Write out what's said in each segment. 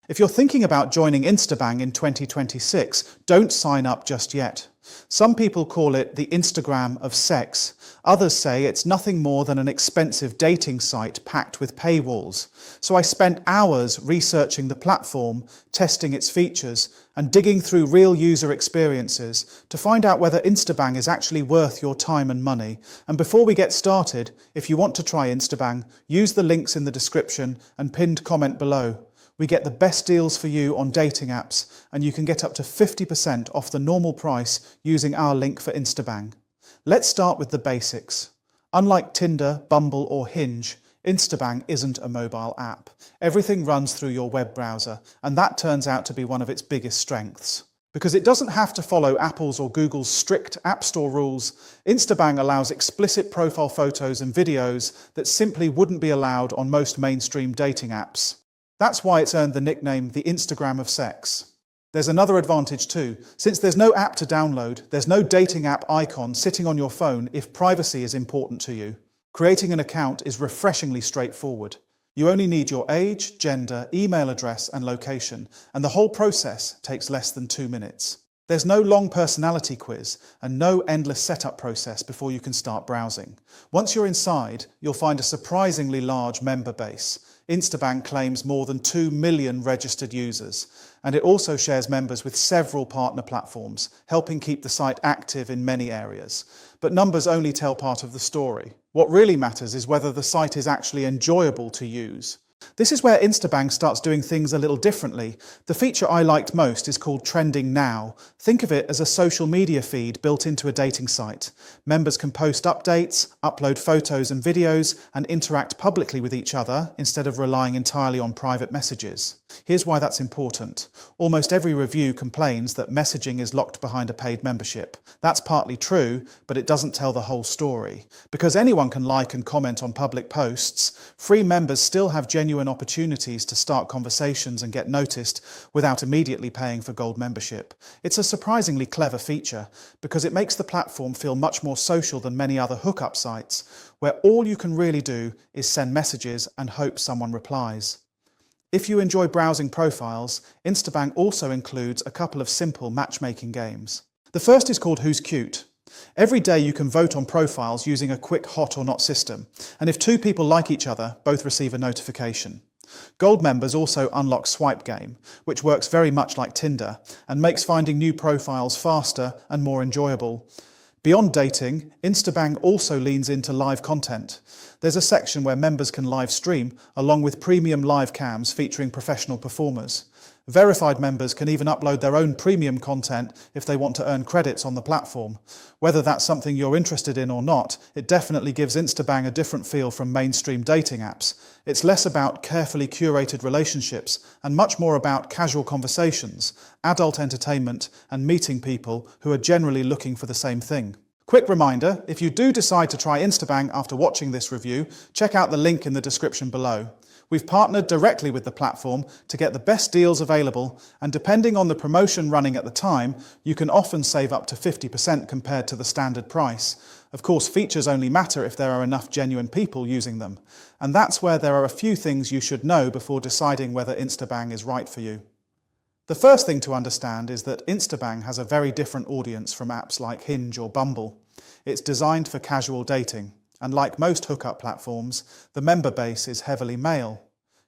If you're thinking about joining Instabang in 2026, don't sign up just yet. Some people call it the Instagram of sex. Others say it's nothing more than an expensive dating site packed with paywalls. So I spent hours researching the platform, testing its features, and digging through real user experiences to find out whether Instabang is actually worth your time and money. And before we get started, if you want to try Instabang, use the links in the description and pinned comment below. We get the best deals for you on dating apps, and you can get up to 50% off the normal price using our link for Instabang. Let's start with the basics. Unlike Tinder, Bumble or Hinge, Instabang isn't a mobile app. Everything runs through your web browser, and that turns out to be one of its biggest strengths. Because it doesn't have to follow Apple's or Google's strict App Store rules, Instabang allows explicit profile photos and videos that simply wouldn't be allowed on most mainstream dating apps. That's why it's earned the nickname the Instagram of sex. There's another advantage too. Since there's no app to download, there's no dating app icon sitting on your phone if privacy is important to you. Creating an account is refreshingly straightforward. You only need your age, gender, email address and location, and the whole process takes less than 2 minutes. There's no long personality quiz and no endless setup process before you can start browsing. Once you're inside, you'll find a surprisingly large member base. Instabang claims more than 2 million registered users, and it also shares members with several partner platforms, helping keep the site active in many areas. But numbers only tell part of the story. What really matters is whether the site is actually enjoyable to use. This is where Instabang starts doing things a little differently. The feature I liked most is called Trending Now. Think of it as a social media feed built into a dating site. Members can post updates, upload photos and videos, and interact publicly with each other instead of relying entirely on private messages. Here's why that's important. Almost every review complains that messaging is locked behind a paid membership. That's partly true, but it doesn't tell the whole story. Because anyone can like and comment on public posts, free members still have genuine opportunities to start conversations and get noticed without immediately paying for gold membership. It's a surprisingly clever feature because it makes the platform feel much more social than many other hookup sites, where all you can really do is send messages and hope someone replies. If you enjoy browsing profiles, Instabang also includes a couple of simple matchmaking games. The first is called Who's Cute? Every day you can vote on profiles using a quick hot or not system, and if 2 people like each other, both receive a notification. Gold members also unlock Swipe Game, which works very much like Tinder and makes finding new profiles faster and more enjoyable. Beyond dating, Instabang also leans into live content. There's a section where members can live stream, along with premium live cams featuring professional performers. Verified members can even upload their own premium content if they want to earn credits on the platform. Whether that's something you're interested in or not, it definitely gives Instabang a different feel from mainstream dating apps. It's less about carefully curated relationships and much more about casual conversations, adult entertainment, and meeting people who are generally looking for the same thing. Quick reminder, if you do decide to try Instabang after watching this review, check out the link in the description below. We've partnered directly with the platform to get the best deals available, and depending on the promotion running at the time, you can often save up to 50% compared to the standard price. Of course, features only matter if there are enough genuine people using them. And that's where there are a few things you should know before deciding whether Instabang is right for you. The first thing to understand is that Instabang has a very different audience from apps like Hinge or Bumble. It's designed for casual dating, and like most hookup platforms, the member base is heavily male.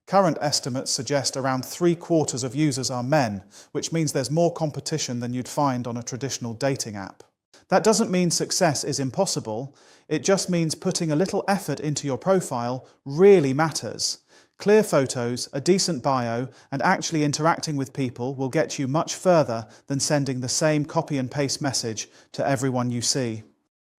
Current estimates suggest around 3/4 of users are men, which means there's more competition than you'd find on a traditional dating app. That doesn't mean success is impossible, it just means putting a little effort into your profile really matters. Clear photos, a decent bio, and actually interacting with people will get you much further than sending the same copy and paste message to everyone you see.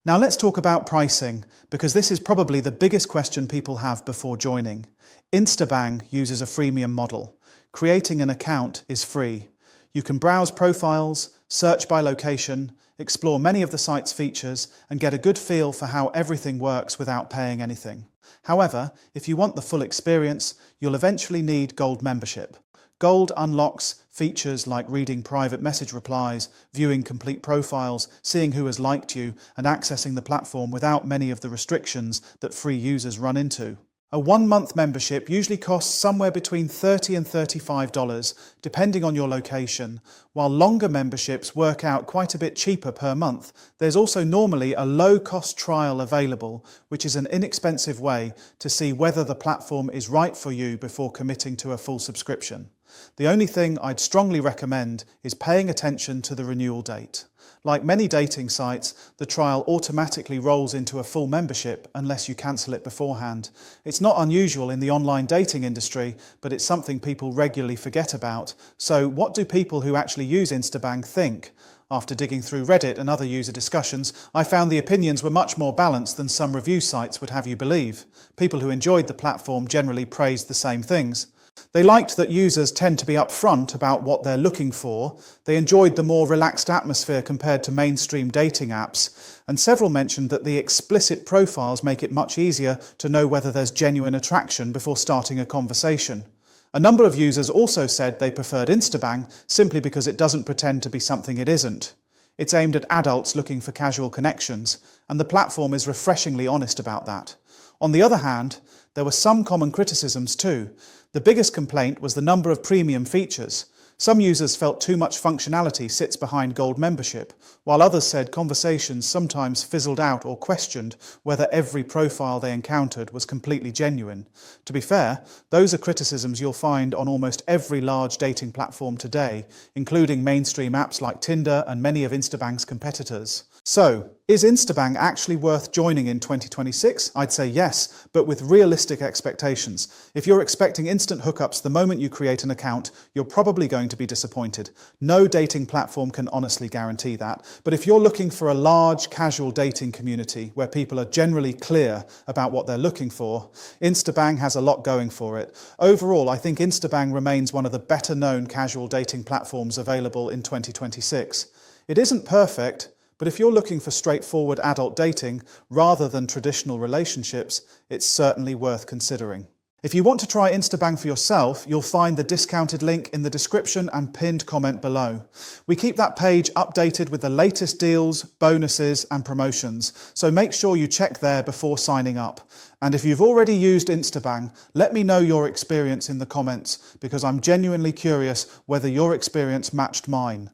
Now let's talk about pricing, because this is probably the biggest question people have before joining. Instabang uses a freemium model. Creating an account is free. You can browse profiles, search by location, explore many of the site's features, and get a good feel for how everything works without paying anything. However, if you want the full experience, you'll eventually need Gold membership. Gold unlocks features like reading private message replies, viewing complete profiles, seeing who has liked you, and accessing the platform without many of the restrictions that free users run into. A 1-month membership usually costs somewhere between $30 and $35, depending on your location, while longer memberships work out quite a bit cheaper per month. There's also normally a low-cost trial available, which is an inexpensive way to see whether the platform is right for you before committing to a full subscription. The only thing I'd strongly recommend is paying attention to the renewal date. Like many dating sites, the trial automatically rolls into a full membership unless you cancel it beforehand. It's not unusual in the online dating industry, but it's something people regularly forget about. So what do people who actually use Instabang think? After digging through Reddit and other user discussions, I found the opinions were much more balanced than some review sites would have you believe. People who enjoyed the platform generally praised the same things. They liked that users tend to be upfront about what they're looking for. They enjoyed the more relaxed atmosphere compared to mainstream dating apps. And several mentioned that the explicit profiles make it much easier to know whether there's genuine attraction before starting a conversation. A number of users also said they preferred Instabang simply because it doesn't pretend to be something it isn't. It's aimed at adults looking for casual connections, and the platform is refreshingly honest about that. On the other hand, there were some common criticisms too. The biggest complaint was the number of premium features. Some users felt too much functionality sits behind gold membership, while others said conversations sometimes fizzled out or questioned whether every profile they encountered was completely genuine. To be fair, those are criticisms you'll find on almost every large dating platform today, including mainstream apps like Tinder and many of Instabang's competitors. So, is Instabang actually worth joining in 2026? I'd say yes, but with realistic expectations. If you're expecting instant hookups the moment you create an account, you're probably going to be disappointed. No dating platform can honestly guarantee that. But if you're looking for a large, casual dating community where people are generally clear about what they're looking for, Instabang has a lot going for it. Overall, I think Instabang remains one of the better-known casual dating platforms available in 2026. It isn't perfect, but if you're looking for straightforward adult dating rather than traditional relationships, it's certainly worth considering. If you want to try Instabang for yourself, you'll find the discounted link in the description and pinned comment below. We keep that page updated with the latest deals, bonuses, and promotions, so make sure you check there before signing up. And if you've already used Instabang, let me know your experience in the comments, because I'm genuinely curious whether your experience matched mine.